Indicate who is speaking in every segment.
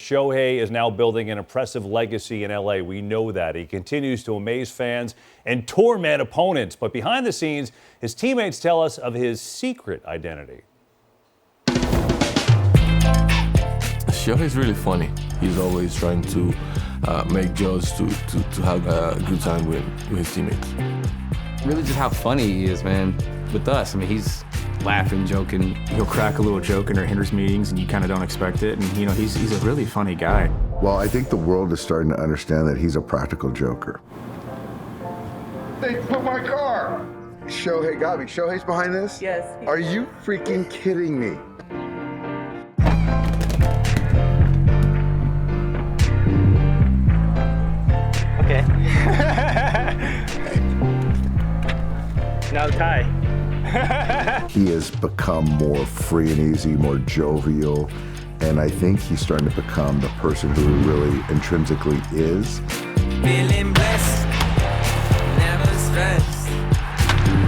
Speaker 1: Shohei is now building an impressive legacy in LA. We know that. He continues to amaze fans and torment opponents. But behind the scenes, his teammates tell us of his secret identity.
Speaker 2: Shohei's really funny. He's always trying to make jokes to have a good time with his teammates.
Speaker 3: Really just how funny he is, man, with us. I mean, he's laughing, joking.
Speaker 4: He'll crack a little joke in our hitters meetings and you kind of don't expect it. And, you know, he's a really funny guy.
Speaker 5: Well, I think the world is starting to understand that he's a practical joker. They put my car! Shohei got me. Shohei's behind this?
Speaker 6: Yes.
Speaker 5: Are you freaking kidding me?
Speaker 6: Okay. Now the tie.
Speaker 5: He has become more free and easy, more jovial, and I think he's starting to become the person who he really intrinsically is.
Speaker 7: Feeling blessed, never stressed.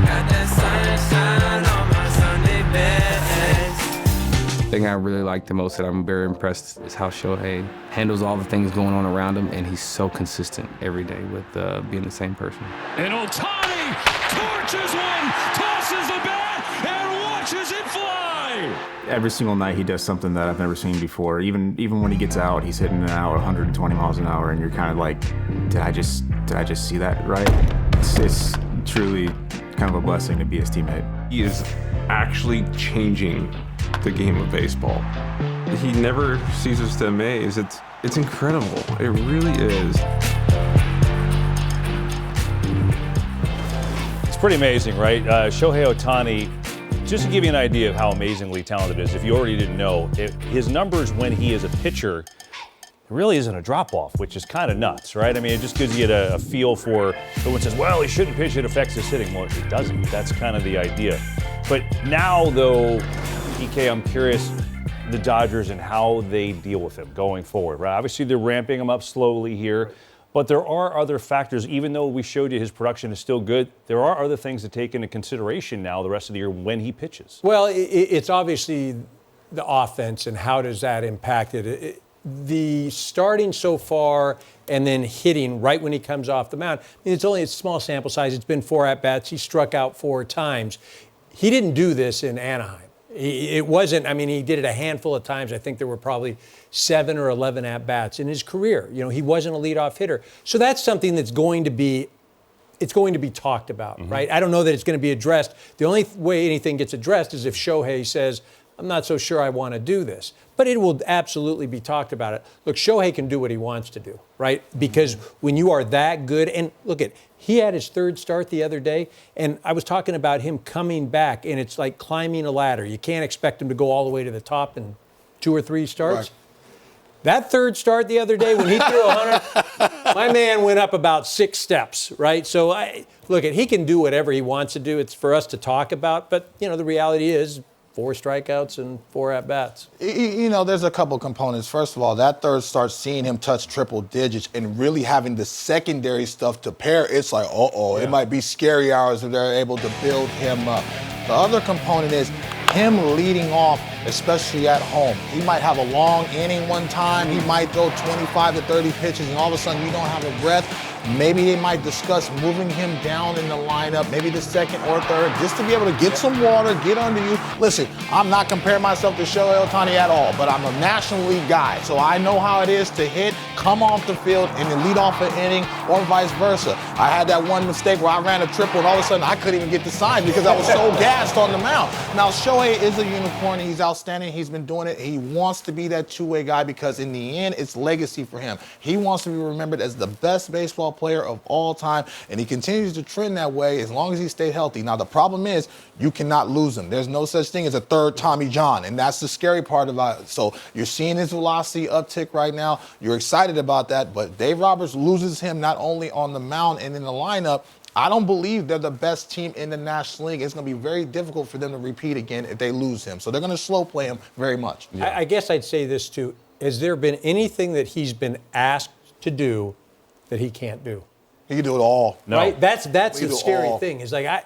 Speaker 7: Got that sunshine on my Sunday best.
Speaker 3: The thing I really like the most that I'm very impressed is how Shohei handles all the things going on around him, and he's so consistent every day with being the same person.
Speaker 8: And Ohtani torches one, tosses the bat, and watches it fly.
Speaker 4: Every single night he does something that I've never seen before. Even when he gets out, he's hitting it out 120 miles an hour, and you're kind of like, did I just see that right? It's truly kind of a blessing to be his teammate.
Speaker 9: He is actually changing the game of baseball. He never ceases to amaze. It's incredible. It really is.
Speaker 1: It's pretty amazing, right? Shohei Ohtani, just to give you an idea of how amazingly talented he is, if you already didn't know, his numbers when he is a pitcher really isn't a drop-off, which is kind of nuts, right? I mean, it just gives you a feel for, someone says, well, he shouldn't pitch, it affects his hitting. Well, it doesn't. That's kind of the idea. But now, though, EK, I'm curious, the Dodgers and how they deal with him going forward, right? Obviously, they're ramping him up slowly here, but there are other factors. Even though we showed you his production is still good, there are other things to take into consideration now the rest of the year when he pitches.
Speaker 10: Well, it's obviously the offense and how does that impact it. The starting so far and then hitting right when he comes off the mound, I mean, it's only a small sample size. It's been 4 at-bats. He struck out 4 times. He didn't do this in Anaheim. It wasn't, I mean, he did it a handful of times. I think there were probably 7 or 11 at-bats in his career. You know, he wasn't a leadoff hitter. So that's something that's going to be, it's going to be talked about, right? I don't know that it's going to be addressed. The only way anything gets addressed is if Shohei says, I'm not so sure I want to do this. But it will absolutely be talked about it. Look, Shohei can do what he wants to do, right? Because when you are that good, and look at, he had his 3rd start the other day, and I was talking about him coming back, and it's like climbing a ladder. You can't expect him to go all the way to the top in 2 or 3 starts. Right. That 3rd start the other day when he threw 100, my man went up about 6 steps, right? So look, he can do whatever he wants to do. It's for us to talk about, but you know the reality is 4 strikeouts and 4 at-bats.
Speaker 11: You know, there's a couple components. First of all, that 3rd start, seeing him touch triple digits and really having the secondary stuff to pair, it's like, it might be scary hours if they're able to build him up. The other component is him leading off, especially at home. He might have a long inning one time. He might throw 25 to 30 pitches, and all of a sudden you don't have a breath. Maybe they might discuss moving him down in the lineup, maybe the 2nd or 3rd, just to be able to get some water, get under you. Listen, I'm not comparing myself to Shohei Ohtani at all, but I'm a National League guy, so I know how it is to hit, come off the field, and then lead off an inning, or vice versa. I had that one mistake where I ran a triple, and all of a sudden I couldn't even get the sign because I was so gassed on the mound. Now, Shohei is a unicorn. He's outstanding. He's been doing it. He wants to be that two-way guy because in the end, it's legacy for him. He wants to be remembered as the best baseball player of all time, and he continues to trend that way as long as he stays healthy. Now, the problem is you cannot lose him. There's no such thing as a 3rd Tommy John, and that's the scary part about it. So you're seeing his velocity uptick right now. You're excited about that, but Dave Roberts loses him not only on the mound and in the lineup. I don't believe they're the best team in the National League. It's going to be very difficult for them to repeat again if they lose him. So they're going to slow play him very much.
Speaker 10: Yeah. I guess I'd say this too. Has there been anything that he's been asked to do that he can't do?
Speaker 11: He can do it all.
Speaker 10: No. Right? That's the scary thing. Is like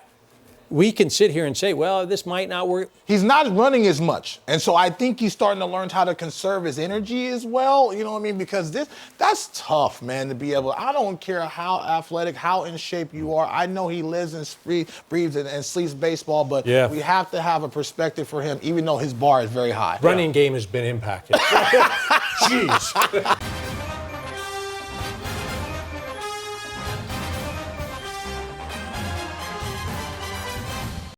Speaker 10: we can sit here and say, well, this might not work.
Speaker 11: He's not running as much. And so I think he's starting to learn how to conserve his energy as well. You know what I mean? Because that's tough, man, to be able, I don't care how athletic, how in shape you are. I know he lives and breathes and sleeps baseball, but we have to have a perspective for him, even though his bar is very high.
Speaker 10: Running game has been impacted. Jeez.